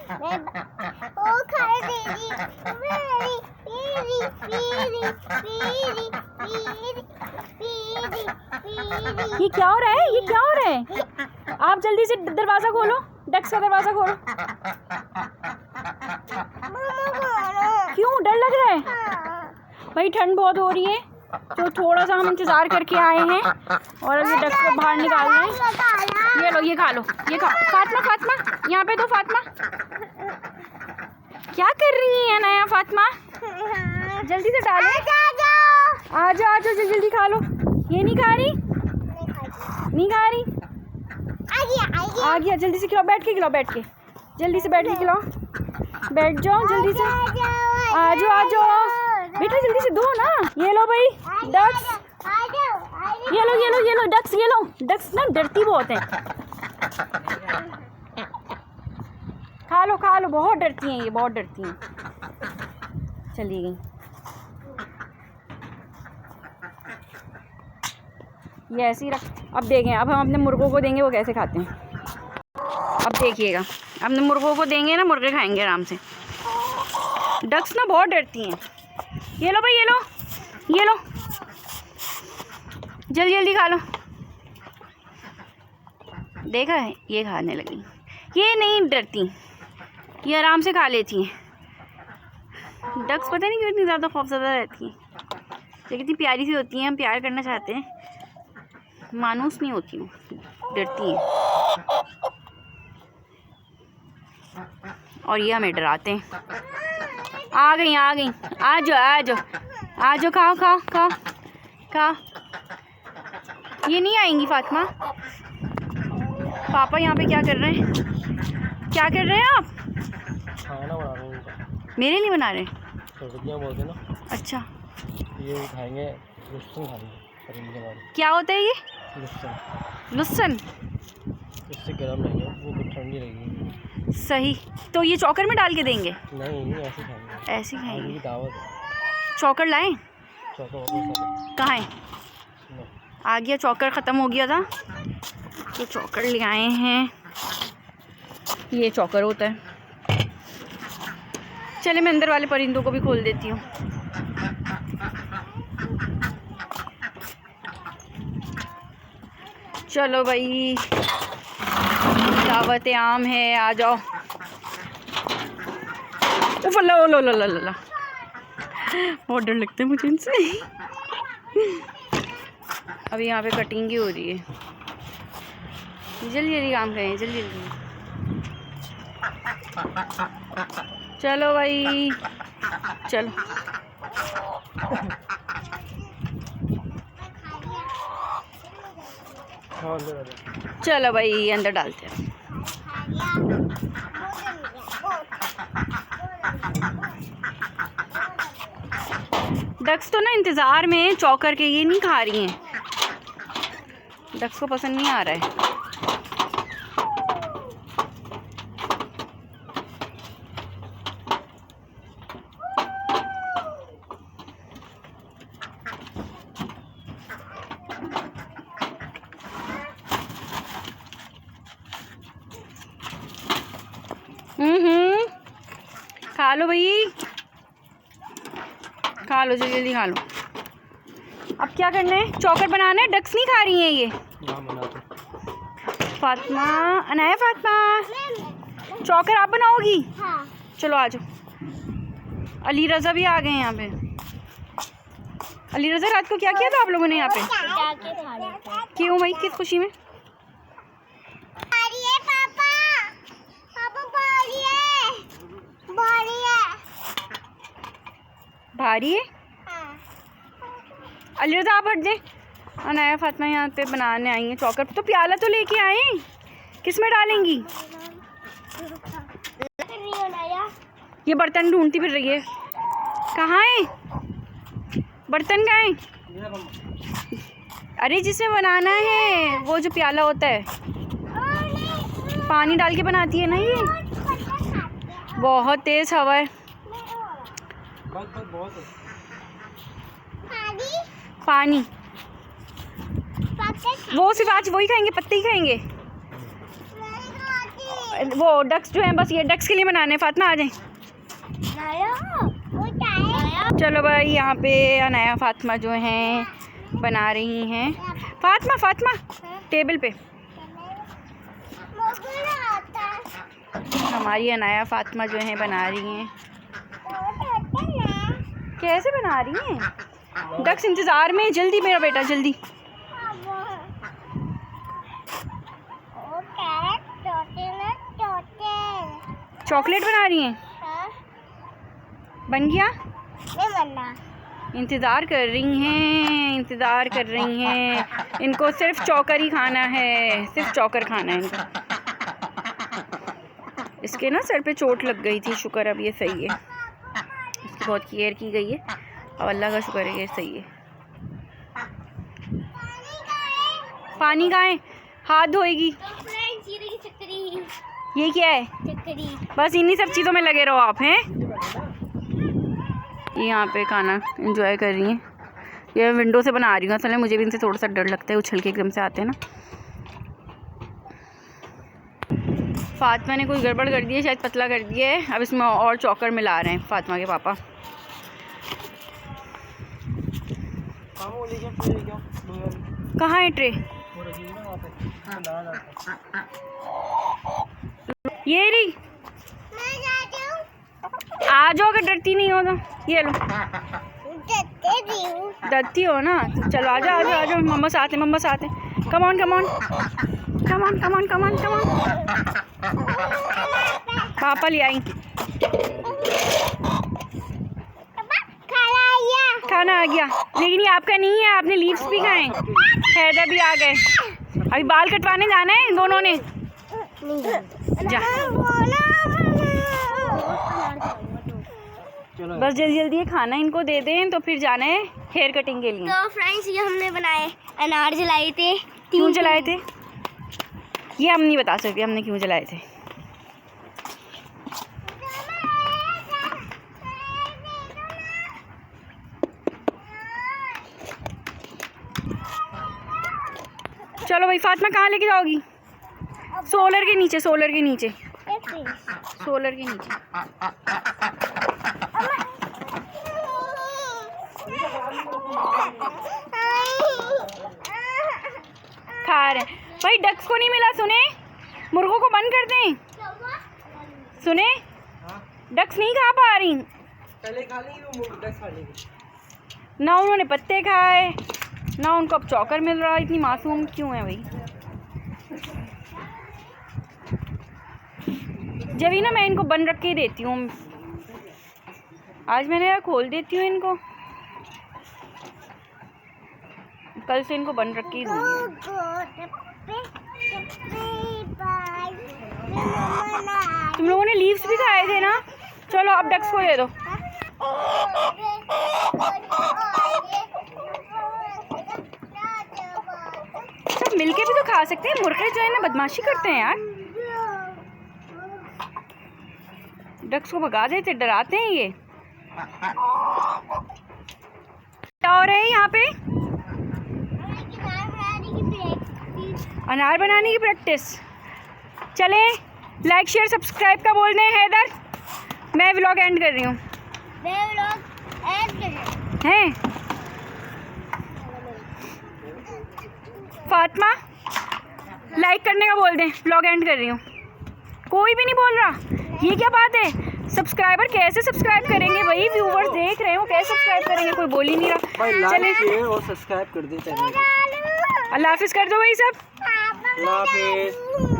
वो खा दीदी मेरी मेरी मेरी मेरी मेरी मेरी। ये क्या हो रहा है? ये क्या हो रहा है? आप जल्दी से दरवाज़ा खोलो, डक्स का दरवाज़ा खोलो। क्यों डर लग रहा है? भाई ठंड बहुत हो रही है तो थोड़ा सा हम इंतज़ार करके आए हैं और अब ये डक्स को बाहर निकाल रहे हैं। ये लो, ये खा लो, ये खा। फातिमा, फातिमा यहाँ पे तो फातिमा क्या कर रही है नया? फातिमा जल्दी से डालो। आ जाओ आ जाओ, जल्दी जल्दी खा लो। ये नहीं खा रही, नहीं खा रही। आ गया, जल्दी से खिलाओ, बैठ के खिलाओ, बैठ के जल्दी से बैठ के खिलाओ। बैठ जाओ जल्दी से, आ जाओ आ जाओ बेटा, जल्दी से दो ना। ये लो भाई डक्स, ये लो ये लो ये लो डक्स, ये लो डक्स ना डरती बहुत है। खा लो, बहुत डरती हैं ये, बहुत डरती हैं। चली गई। ये ऐसे ही रख। अब देखें, अब हम अपने मुर्गों को देंगे वो कैसे खाते हैं। अब देखिएगा, अपने मुर्गों को देंगे ना, मुर्गे खाएंगे आराम से। डक्स ना बहुत डरती हैं। ये लो भाई, ये लो ये लो, जल्दी जल्दी खा लो। देखा है, ये खाने लगी। ये नहीं डरती, ये आराम से खा लेती हैं। डक्स पता नहीं क्यों इतनी ज़्यादा खौफज़दा रहती हैं, लेकिन इतनी प्यारी सी होती हैं, हम प्यार करना चाहते हैं। मानूस नहीं होती वो, डरती हैं और ये हमें डराते हैं। आ गई आ गई, आ जाओ आ जाओ आ जाओ, खाओ खाओ खाओ खाओ। ये नहीं आएंगी फातिमा। पापा यहाँ पे क्या कर रहे हैं? क्या कर रहे हैं आप? खाना बना रहे हैं। मेरे लिए बना रहे हैं? सब्जियाँ बोलते ना। अच्छा, ये खाएंगे, लुस्सन खाएंगे परिंदे वाले। क्या होता है ये? लुस्सन। लुस्सन? इससे गर्म रहेंगे, वो कुछ ठंडी रहेगी। सही। तो ये चॉकर में डाल के देंगे? नहीं नहीं, ऐसे खाएंगे। ऐसे खाएंगे? उनकी दावत है। चॉकर लाएं? चौका वापस कहाँ है? आ गया, चॉकर ख़त्म हो गया था तो चॉकर ले आए हैं। ये चॉकर होता है। चले, मैं अंदर वाले परिंदों को भी खोल देती हूँ। चलो भाई, दावत आम है, आ जाओ। उफ, लो लो लो लो लो, बहुत डर लगता है मुझे इनसे। अभी यहाँ पे कटिंग ही हो रही है। जल्दी जल्दी काम करें, जल्दी जल्दी। चलो भाई, चलो चलो भाई, अंदर डालते हैं। डक्स तो ना इंतज़ार में चौकर के, ये नहीं खा रही हैं। डक्स को पसंद नहीं आ रहा है। खा लो भाई, खा लो, जल्दी जल्दी खा लो। अब क्या करना है? चौकर बनाना है। डक्स नहीं खा रही हैं ये। फातिमा, अनाया फातिमा, चौकर आप बनाओगी? हाँ। चलो आ जाओ। अली रज़ा भी आ गए हैं यहाँ पे। अली रज़ा, रात को क्या किया था आप लोगों ने यहाँ पे? क्यों भाई, किस खुशी में? भारी है? अली रज़ा आप हट जाए। अनाया फातिमा यहाँ पे बनाने आई हैं चौकर। तो प्याला तो लेके आए, किस में डालेंगी? ये बर्तन ढूंढती फिर रही है। कहाँ है बर्तन? कहाँ है? अरे जिसमें बनाना है, वो जो प्याला होता है, पानी डाल के बनाती है ना ये। बहुत तेज हवा है। पानी वो सिर्फ आज वही खाएंगे, पत्ते ही खाएंगे। वो डक्स जो हैं बस ये डक्स के लिए बनाने हैं। फातिमा आ जाए। चलो भाई यहाँ पे अनाया फातिमा जो हैं बना रही हैं। फातिमा फातिमा टेबल पे हमारी अनाया फातिमा जो हैं बना रही हैं। कैसे बना रही हैं? डक्स इंतज़ार में, जल्दी मेरा बेटा जल्दी। चॉकलेट बना रही हैं। बन गया? नहीं बनना। इंतज़ार कर रही हैं, इंतज़ार कर रही हैं। इनको सिर्फ चौकर ही खाना है, सिर्फ चौकर खाना है इनको। इसके ना सर पे चोट लग गई थी, शुक्र अब ये सही है। इसकी बहुत केयर की गई है, अब अल्लाह का शुक्र है ये सही है। पानी कहाँ है? हाथ धोएगी। ये क्या है? बस इन्हीं सब चीज़ों में लगे रहो आप हैं। ये यहाँ पे खाना एंजॉय कर रही हैं। ये विंडो से बना रही हूँ, असल में मुझे भी इनसे थोड़ा सा डर लगता है, उछल के एकदम से आते हैं ना। फातिमा ने कोई गड़बड़ कर दी है, शायद पतला कर दिया है। अब इसमें और चौकर मिला रहे हैं फातिमा के पापा। कहाँ है ट्रे? ये रही। आ जाओ अगर डरती नहीं हो तो। ये लो। डरती हो ना? चलो आ जाओ आ जाओ आ जाओ। मम्मा साथ हैं, मम्मा साथ हैं। Come on come on come on come on come on come on. पापा ले आई। खाना आ गया, लेकिन ये आपका नहीं है, आपने लीव्स भी खाए। हैदर भी आ गए। अभी बाल कटवाने जाना है इन दोनों ने। जा बस जल्दी जल्दी ये खाना इनको दे दें तो फिर जाना है हेयर कटिंग के लिए। तो फ्रेंड्स ये हमने बनाए अनार जलाए थे। क्यों जलाए थे ये हम नहीं बता सकते हमने क्यों जलाए थे। चलो भाई फातिमा कहाँ लेके जाओगी? सोलर के नीचे, सोलर के नीचे, सोलर के नीचे। खा रहे भाई, डक्स को नहीं मिला सुने, मुर्गों को बंद कर दें। सुने डक्स नहीं खा पा रही, पहले खा ली वो डक्स खा लेगी। ना उन्होंने पत्ते खाए ना उनको अब चौकर मिल रहा। इतनी मासूम क्यों है भाई? जब ही ना मैं इनको बंद रख के ही देती हूँ। आज मैंने खोल देती हूँ इनको, कल से इनको बंद रख के ही दूँगी। तुम लोगों ने लीव्स भी खाए थे ना? चलो अब डक्स को दे दो। सब मिलके भी तो खा सकते हैं। मुर्गे जो है ना बदमाशी करते हैं यार। डक्स को भगा देते, डराते हैं ये। क्या हो रहा है यहाँ पे? अनार बनाने की प्रैक्टिस। चले लाइक शेयर सब्सक्राइब का बोल दें हैदर। मैं व्लॉग एंड कर रही हूँ। हैं फातिमा लाइक करने का बोल दें, व्लॉग एंड कर रही हूँ। कोई भी नहीं बोल रहा, ये क्या बात है? सब्सक्राइबर कैसे सब्सक्राइब करेंगे? वही व्यूवर्स देख रहे हैं, वो कैसे सब्सक्राइब करेंगे? कोई बोल ही नहीं रहा। चले और सब्सक्राइब कर देते हैं। अल्लाह हाफिज़ कर दो भाई सब। अल्लाह हाफिज़।